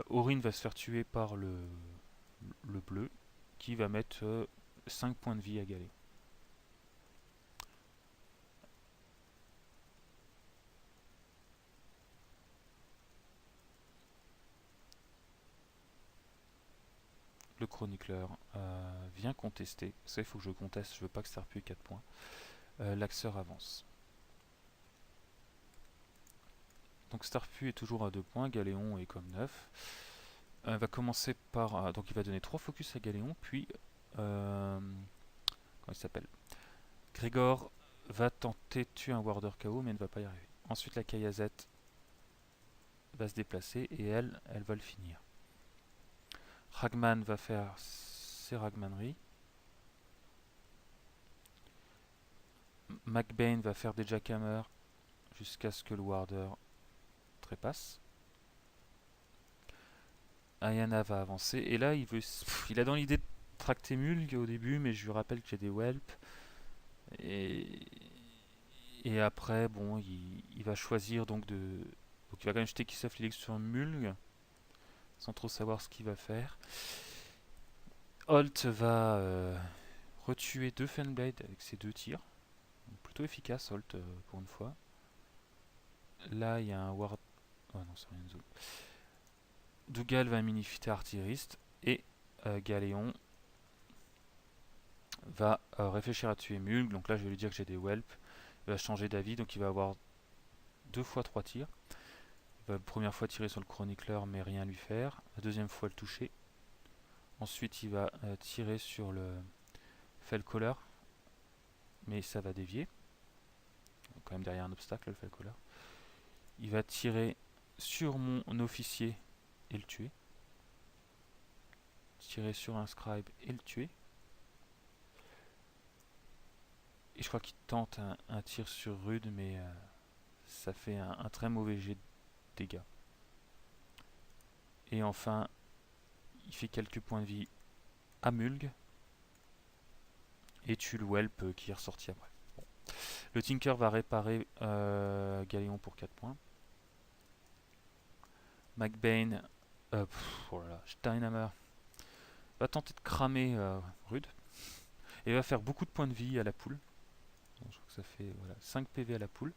Orin va se faire tuer par le bleu qui va mettre 5 points de vie à Galéon. Le chronicleur vient contester. Ça, il faut que je conteste, je veux pas que Starpu ait 4 points. L'Axeur avance. Donc Starpu est toujours à 2 points, Galéon est comme 9. Va commencer par... donc il va donner 3 focus à Galéon, puis... comment il s'appelle? Grégor va tenter de tuer un Warder KO, mais ne va pas y arriver. Ensuite, la Kayazette va se déplacer, et elle va le finir. Ragman va faire ses Ragmaneries. McBain va faire des Jackhammer jusqu'à ce que le Warder trépasse. Ayana va avancer, et là, il a dans l'idée de tracter Mulg au début, mais je lui rappelle que j'ai des Whelp. Et après, bon, il va choisir donc de... Donc il va quand même jeter Kissoff Lilix sur Mulg, sans trop savoir ce qu'il va faire. Holt va retuer 2 Fenblade avec ses 2 tirs. Donc plutôt efficace, Holt, pour une fois. Là, il y a un Ward... Oh non, c'est rien de zone. Dougal va mini-fitter artillériste. Et Galéon va réfléchir à tuer Mulg. Donc là, je vais lui dire que j'ai des Whelp. Il va changer d'avis, donc il va avoir 2 fois 3 tirs. Il va la première fois tirer sur le chronicleur, mais rien lui faire. La deuxième fois, le toucher. Ensuite, il va tirer sur le Felcoller, mais ça va dévier. Donc, quand même derrière un obstacle, le Felcoller. Il va tirer sur mon officier et le tuer. Tirer sur un scribe et le tuer. Et je crois qu'il tente un tir sur Rude, mais ça fait un très mauvais jet de dégâts. Et enfin, il fait quelques points de vie à Mulg et tue le Whelp qui est ressorti après. Bon. Le Tinker va réparer Galéon pour 4 points. McBain, oh là là, Steinhammer va tenter de cramer Rude et va faire beaucoup de points de vie à la poule. Donc, je crois que ça fait 5 PV à la poule.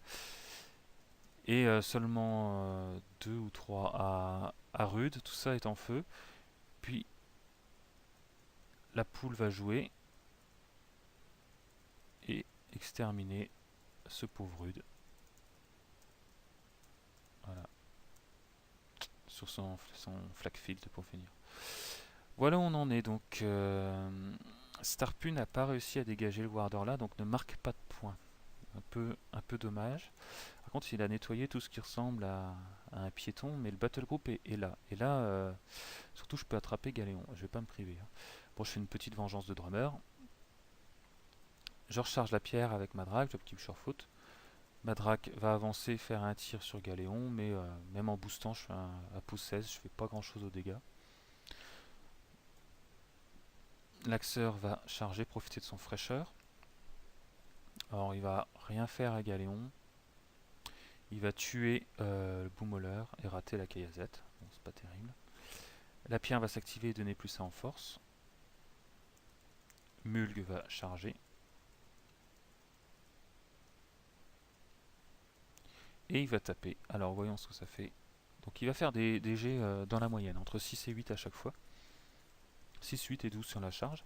Et seulement 2 ou 3 à Rude, tout ça est en feu. Puis la poule va jouer et exterminer ce pauvre Rude. Voilà. Sur son flak field pour finir. Voilà où on en est. Donc Starpu n'a pas réussi à dégager le Warder là, donc ne marque pas de points. Un peu dommage. Par contre, il a nettoyé tout ce qui ressemble à un piéton, mais le battle group est là. Et là, surtout, je peux attraper Galéon. Je vais pas me priver. Hein. Bon, je fais une petite vengeance de drummer. Je recharge la pierre avec Madrak, le petit Surefoot. Madrak va avancer, faire un tir sur Galéon, mais même en boostant, je fais à pouce 16, je fais pas grand chose aux dégâts. L'Axeur va charger, profiter de son fraîcheur. Alors, il va rien faire à Galéon. Il va tuer le Boomoler et rater la Kayazette. Bon, c'est pas terrible. La pierre va s'activer et donner plus 1 en force. Mulg va charger. Et il va taper. Alors voyons ce que ça fait. Donc il va faire des jets dans la moyenne, entre 6 et 8 à chaque fois. 6, 8 et 12 sur la charge.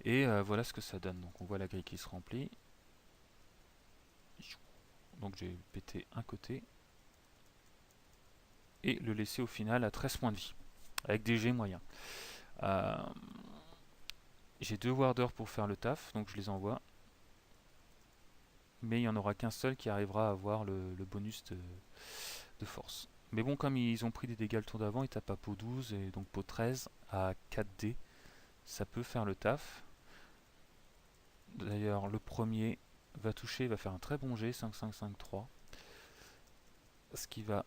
Et voilà ce que ça donne. Donc on voit la grille qui se remplit. Donc j'ai pété un côté. Et le laisser au final à 13 points de vie. Avec des jets moyens. Euh, j'ai 2 warders pour faire le taf, donc je les envoie. Mais il n'y en aura qu'un seul qui arrivera à avoir le bonus de force. Mais bon, comme ils ont pris des dégâts le tour d'avant, ils tapent à pot 12 et donc pot 13 à 4D. Ça peut faire le taf. D'ailleurs, le premier va toucher, va faire un très bon jet, 5-5-5-3. Ce qui va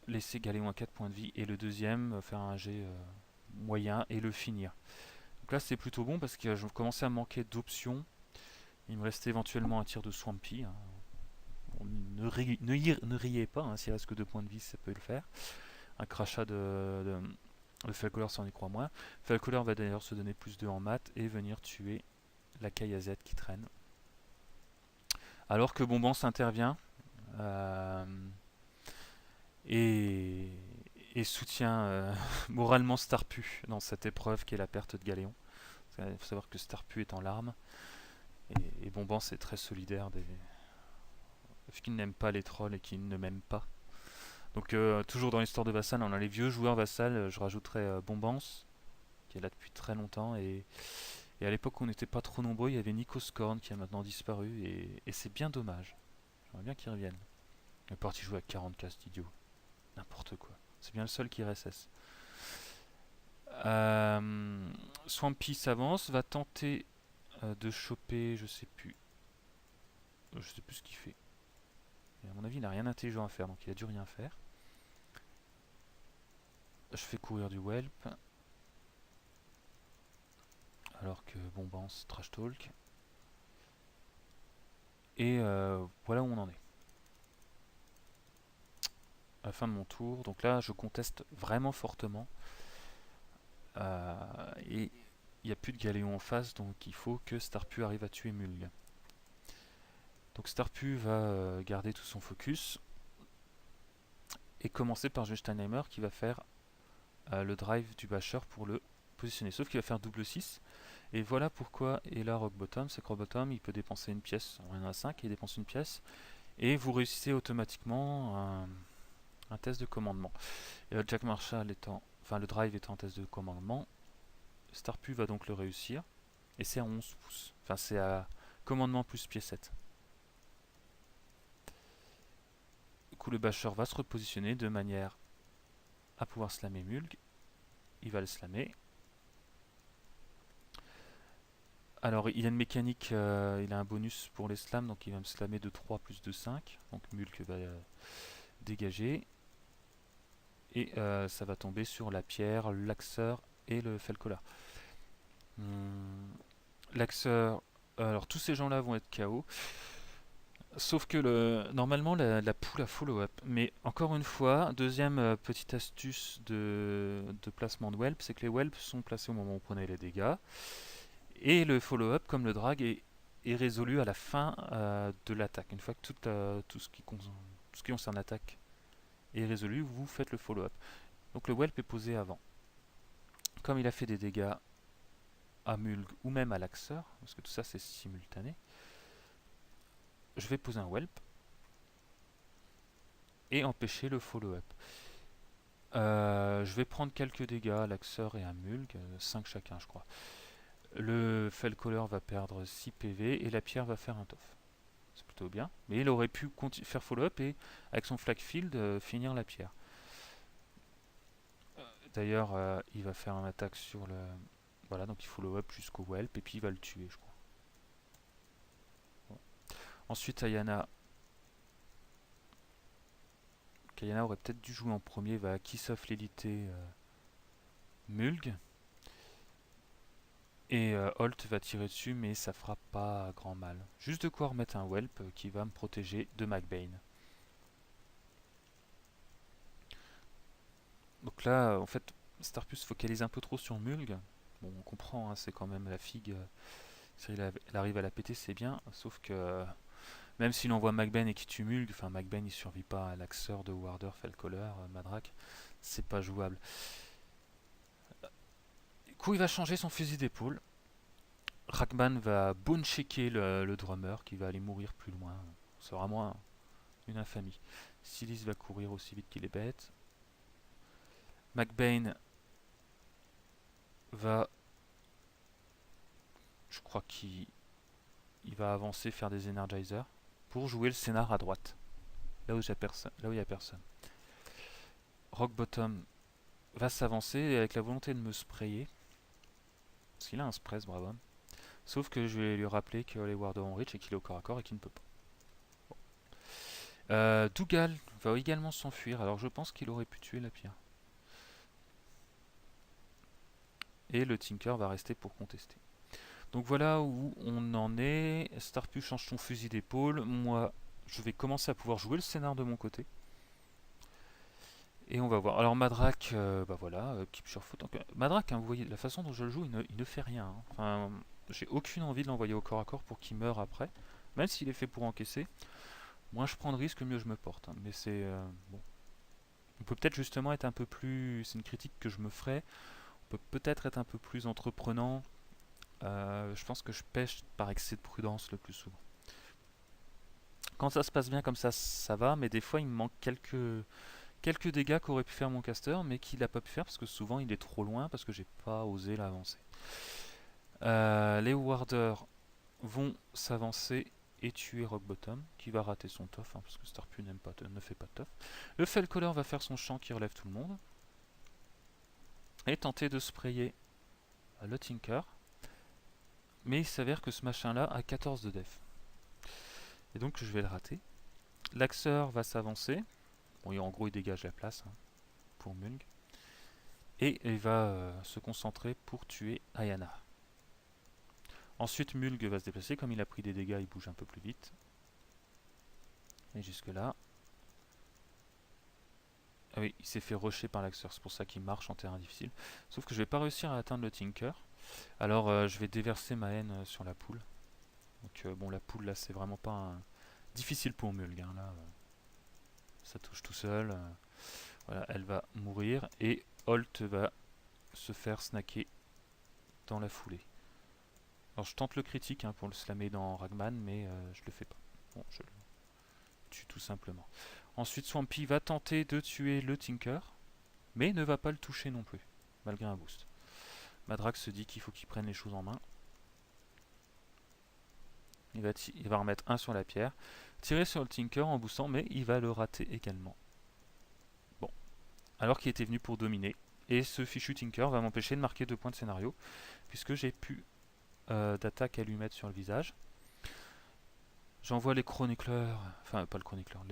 laisser Galéon à 4 points de vie. Et le deuxième va faire un jet moyen et le finir. Donc là, c'est plutôt bon parce que je commençais à manquer d'options. Il me restait éventuellement un tir de Swampy. Hein. Bon, ne riez pas, hein, s'il reste que 2 points de vie, ça peut le faire. Un crachat de Falconer si on y croit moins. Falconer va d'ailleurs se donner plus 2 en maths et venir tuer la Kayazette qui traîne. Alors que Bonbon s'intervient et soutient moralement Starpu dans cette épreuve qui est la perte de Galéon. Il faut savoir que Starpu est en larmes et Bonbon c'est très solidaire des qui n'aiment pas les trolls et qui ne m'aiment pas. Donc toujours dans l'histoire de Vassal, on a les vieux joueurs Vassal, je rajouterais Bombance, qui est là depuis très longtemps, et à l'époque on n'était pas trop nombreux, il y avait Nico Scorn qui a maintenant disparu, et c'est bien dommage. J'aimerais bien qu'il revienne. Il est parti jouer à 40k, cet idiot. N'importe quoi. C'est bien le seul qui RSS. Swampy s'avance, va tenter de choper, je sais plus ce qu'il fait. Et à mon avis, il n'a rien d'intelligent à faire, donc il a dû rien faire. Je fais courir du Whelp. Alors que Bombance trash talk. Et voilà où on en est. À la fin de mon tour. Donc là, je conteste vraiment fortement. Et il n'y a plus de Galéon en face, donc il faut que Starpu arrive à tuer Mulg. Donc Starpu va garder tout son focus. Et commencer par Steinheimer qui va faire le drive du basher pour le positionner. Sauf qu'il va faire double 6. Et voilà pourquoi est là Rock Bottom. C'est que Rock Bottom, il peut dépenser une pièce. On en a 5, il dépense une pièce. Et vous réussissez automatiquement un test de commandement. Et Jack Marshall étant, enfin le drive étant un test de commandement, Starpu va donc le réussir. Et c'est à 11 pouces. Enfin c'est à commandement plus pièce 7. Du coup le basher va se repositionner de manière à pouvoir slammer Mulg. Il va le slammer. Alors il y a une mécanique, il a un bonus pour les slams, donc il va me slammer de 3 plus de 5. Donc Mulk va dégager. Et ça va tomber sur la pierre, l'axeur et le felcola. L'axeur, alors tous ces gens-là vont être KO. Sauf que normalement la poule a follow-up. Mais encore une fois, deuxième petite astuce de placement de whelp, c'est que les whelps sont placés au moment où on prenait les dégâts. Et le follow-up, comme le drag, est résolu à la fin de l'attaque. Une fois que tout ce qui concerne l'attaque est résolu, vous faites le follow-up. Donc le whelp est posé avant. Comme il a fait des dégâts à Mulg ou même à l'axeur, parce que tout ça c'est simultané, je vais poser un whelp et empêcher le follow-up. Je vais prendre quelques dégâts à l'axeur et à Mulg, 5 chacun je crois. Le Felcoller va perdre 6 PV et la pierre va faire un tof. C'est plutôt bien. Mais il aurait pu faire follow-up et avec son flag field finir la pierre. D'ailleurs, il va faire une attaque sur le... Voilà, donc il follow-up jusqu'au whelp et puis il va le tuer, je crois. Bon. Ensuite, Ayana. Ayana aurait peut-être dû jouer en premier, va kiss off l'élité Mulg. Et Holt va tirer dessus, mais ça fera pas grand mal. Juste de quoi remettre un whelp qui va me protéger de McBain. Donc là, en fait, Starpus focalise un peu trop sur Mulg. Bon, on comprend, hein, c'est quand même la figue. Si elle arrive à la péter, c'est bien. Sauf que même s'il envoie McBain et qu'il tumulgue, enfin McBain il survit pas à l'axeur de Warder, Fellcaller, Madrak, c'est pas jouable. Du coup, il va changer son fusil d'épaule. Rackman va bone-checker le drummer qui va aller mourir plus loin. C'est vraiment une infamie. Silis va courir aussi vite qu'il est bête. McBain va. Je crois qu'il va avancer, faire des energizers pour jouer le scénar à droite. Là où il n'y a personne. Rockbottom va s'avancer avec la volonté de me sprayer. Parce qu'il a un spray ce brave homme. Sauf que je vais lui rappeler que les Warder ont reach et qu'il est au corps à corps et qu'il ne peut pas. Dougal va également s'enfuir, alors je pense qu'il aurait pu tuer la pierre. Et le Tinker va rester pour contester. Donc voilà où on en est. Starpu change son fusil d'épaule. Moi, je vais commencer à pouvoir jouer le scénar de mon côté. Et on va voir. Alors Madrak, bah voilà, keep your foot. Donc, Madrak, hein, vous voyez, la façon dont je le joue, il ne fait rien. Hein. Enfin, j'ai aucune envie de l'envoyer au corps à corps pour qu'il meure après. Même s'il est fait pour encaisser. Moins je prends de risques, mieux je me porte. Hein. Mais c'est... bon. On peut peut-être justement être un peu plus... C'est une critique que je me ferai. On peut peut-être être un peu plus entreprenant. Je pense que je pêche par excès de prudence le plus souvent. Quand ça se passe bien comme ça va, mais des fois il me manque quelques dégâts qu'aurait pu faire mon caster, mais qu'il n'a pas pu faire parce que souvent il est trop loin, parce que j'ai pas osé l'avancer. Les warders vont s'avancer et tuer Rockbottom, qui va rater son tof, hein, parce que Starpu ne fait pas de tof. Le Fellcaller va faire son chant qui relève tout le monde, et tenter de sprayer le Tinker, mais il s'avère que ce machin-là a 14 de def. Et donc je vais le rater. L'Axeur va s'avancer. Bon, en gros, il dégage la place hein, pour Mulg. Et il va se concentrer pour tuer Ayana. Ensuite, Mulg va se déplacer. Comme il a pris des dégâts, il bouge un peu plus vite. Et jusque là. Ah oui, il s'est fait rusher par l'Axeur. C'est pour ça qu'il marche en terrain difficile. Sauf que je vais pas réussir à atteindre le Tinker. Alors, je vais déverser ma haine sur la poule. Donc, bon, la poule, là, c'est vraiment pas difficile pour Mulg. Hein, là, ça touche tout seul. Voilà, elle va mourir. Et Holt va se faire snacker dans la foulée. Alors je tente le critique hein, pour le slammer dans Ragman, mais je le fais pas. Bon, je le tue tout simplement. Ensuite, Swampy va tenter de tuer le Tinker, mais ne va pas le toucher non plus, malgré un boost. Madrak se dit qu'il faut qu'il prenne les choses en main. Il va remettre un sur la pierre, tirer sur le Tinker en boostant, mais il va le rater également. Bon, alors qu'il était venu pour dominer. Et ce fichu Tinker va m'empêcher de marquer 2 points de scénario, puisque j'ai pu d'attaque à lui mettre sur le visage. J'envoie les chronicleurs, enfin pas le chronicleur,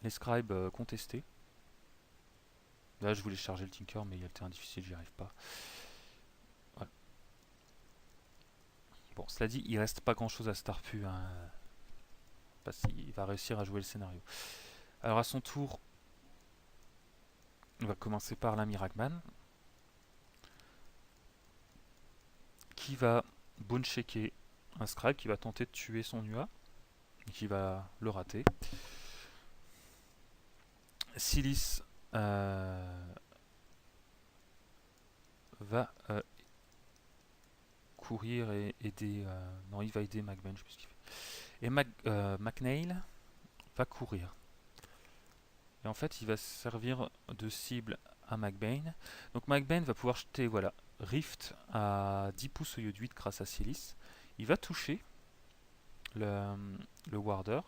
les scribes contestés. Là je voulais charger le Tinker mais il y a le terrain difficile, j'y arrive pas. Voilà. Bon, cela dit, il reste pas grand chose à Starpu, hein, parce qu'il va réussir à jouer le scénario. Alors à son tour, on va commencer par l'ami Ragman, qui va bone-checker un scribe qui va tenter de tuer son UA, qui va le rater. Silis va courir et aider. Non, il va aider McBain, je sais plus ce qu'il fait. Et McNeil va courir. Et en fait, il va servir de cible à McBain. Donc McBain va pouvoir jeter, voilà, Rift à 10 pouces au lieu de 8 grâce à Silis. Il va toucher le Warder.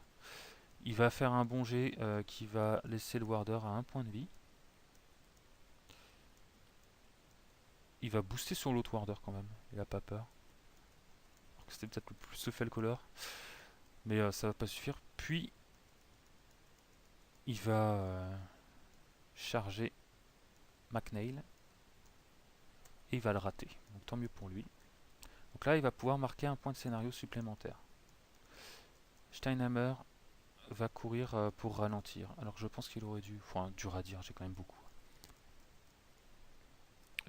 Il va faire un bon jet qui va laisser le Warder à 1 point de vie. Il va booster sur l'autre Warder quand même. Il a pas peur. C'était peut-être le plus se fait le color. Mais ça va pas suffire. Puis il va charger McNeil et il va le rater. Donc tant mieux pour lui. Donc là, il va pouvoir marquer un point de scénario supplémentaire. Steinhammer va courir pour ralentir. Alors je pense qu'il aurait dû... Enfin, dur à dire, j'ai quand même beaucoup.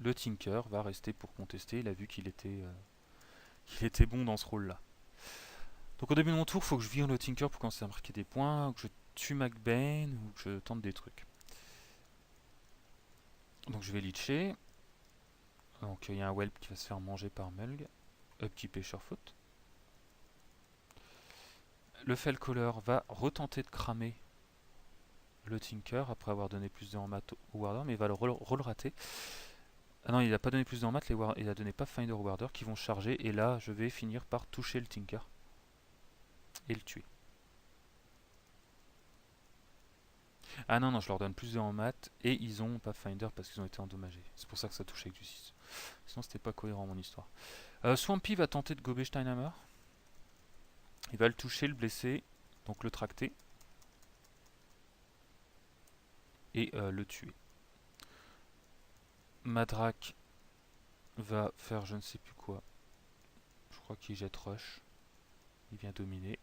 le Tinker va rester pour contester. Il a vu qu'il était bon dans ce rôle-là. Donc au début de mon tour, il faut que je vire le Tinker pour commencer à marquer des points, ou que je tue McBain, ou que je tente des trucs. Donc je vais leecher. Donc il y a un Whelp qui va se faire manger par Mulg. Petit pêcheur faute. Le Fellcaller va retenter de cramer le Tinker après avoir donné plus de en maths au Warder, mais il va le rater. Ah non, il n'a pas donné plus de en maths, il a donné Pathfinder au Warder qui vont charger, et là je vais finir par toucher le Tinker et le tuer. Ah non, non, je leur donne plus de en maths et ils ont Pathfinder parce qu'ils ont été endommagés. C'est pour ça que ça touche avec du 6. Sinon c'était pas cohérent mon histoire. Swampy va tenter de gober Steinhammer. Il va le toucher, le blesser, donc le tracter. Et le tuer. Madrak va faire je ne sais plus quoi. Je crois qu'il jette Rush. Il vient dominer.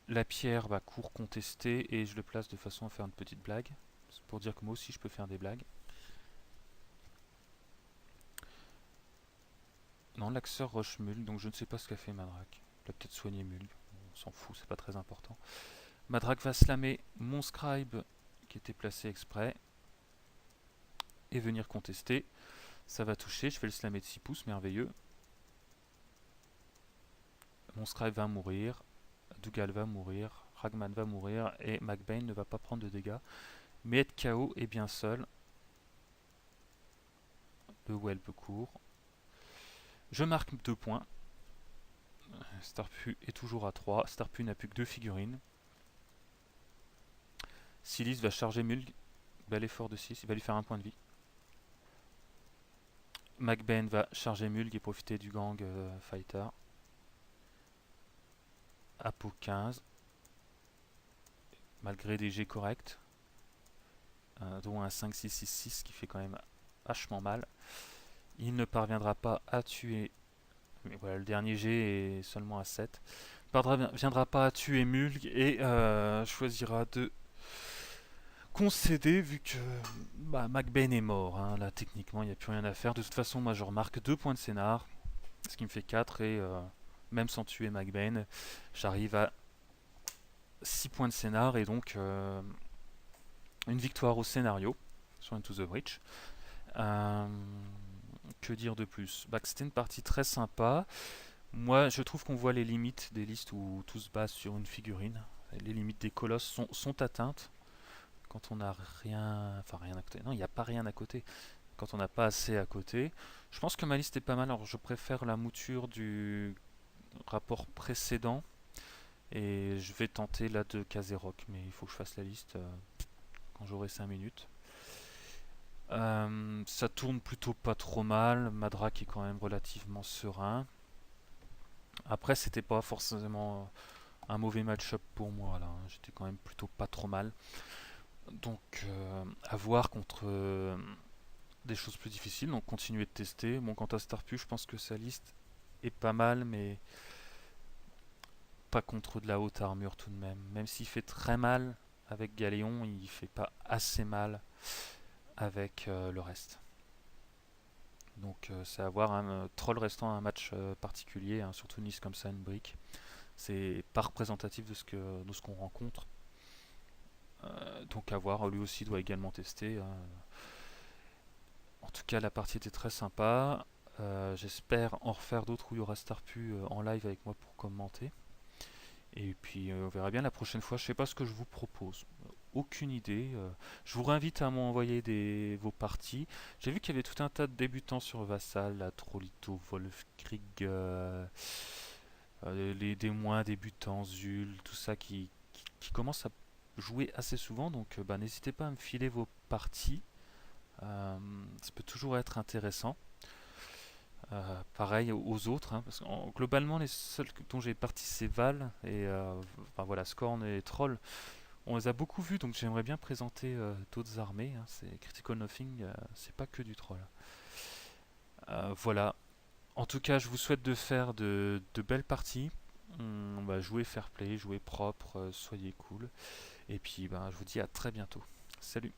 La pierre va court contester et je le place de façon à faire une petite blague. C'est pour dire que moi aussi je peux faire des blagues. Non, l'axeur rush Mulg, donc je ne sais pas ce qu'a fait Madrak. Il a peut-être soigné Mulg. On s'en fout, c'est pas très important. Madrak va slammer mon scribe qui était placé exprès et venir contester. Ça va toucher, je vais le slammer de 6 pouces, merveilleux. Mon scribe va mourir, Dougal va mourir, Ragman va mourir et McBain ne va pas prendre de dégâts. Mais être KO est bien seul. Le Whelp court. Je marque 2 points. Starpu est toujours à 3. Starpu n'a plus que 2 figurines. Silis va charger Mulg. Bel effort de 6. Il va lui faire 1 point de vie. McBain va charger Mulg et profiter du gang fighter. Apo 15. Malgré des jets corrects. Dont un 5-6-6-6 qui fait quand même vachement mal. Il ne parviendra pas à tuer. Mais voilà, le dernier jet est seulement à 7. Il ne parviendra pas à tuer Mulg et choisira de concéder vu que McBain est mort. Hein. Là, techniquement, il n'y a plus rien à faire. De toute façon, moi, je remarque 2 points de scénar, ce qui me fait 4. Et même sans tuer McBain, j'arrive à 6 points de scénar et donc une victoire au scénario sur Into the Breach. Que dire de plus? C'était une partie très sympa. Moi, je trouve qu'on voit les limites des listes où tout se base sur une figurine. Les limites des colosses sont atteintes quand on n'a rien... Enfin, rien à côté. Non, il n'y a pas rien à côté. Quand on n'a pas assez à côté. Je pense que ma liste est pas mal. Alors, je préfère la mouture du rapport précédent. Et je vais tenter là de caser Rock. Mais il faut que je fasse la liste quand j'aurai 5 minutes. Ça tourne plutôt pas trop mal. Madrak est quand même relativement serein. Après, c'était pas forcément un mauvais match-up pour moi là. J'étais quand même plutôt pas trop mal. Donc, à voir contre des choses plus difficiles. Donc, continuer de tester. Bon, quant à Starpu, je pense que sa liste est pas mal, mais pas contre de la haute armure tout de même. Même s'il fait très mal avec Galéon, il fait pas assez mal avec le reste. Donc c'est à voir, hein, Troll restant un match particulier, hein, surtout Nice comme ça, une brique. C'est pas représentatif de ce qu'on rencontre. Donc à voir, lui aussi doit également tester. Hein. En tout cas, la partie était très sympa. J'espère en refaire d'autres où il y aura Starpu en live avec moi pour commenter. Et puis on verra bien la prochaine fois. Je sais pas ce que je vous propose. Aucune idée. Je vous réinvite à m'envoyer vos parties. J'ai vu qu'il y avait tout un tas de débutants sur Vassal, la Trollito, Wolfkrieg, des moins débutants, Zul, tout ça qui commencent à jouer assez souvent. Donc n'hésitez pas à me filer vos parties. Ça peut toujours être intéressant. Pareil aux autres, hein, parce que globalement les seuls dont j'ai parti c'est Val et voilà, Scorn et Troll. On les a beaucoup vus, donc j'aimerais bien présenter d'autres armées. Hein. C'est Critical Nothing, c'est pas que du troll. Voilà. En tout cas, je vous souhaite de faire de belles parties. On va jouer fair play, jouer propre, soyez cool. Et puis, je vous dis à très bientôt. Salut.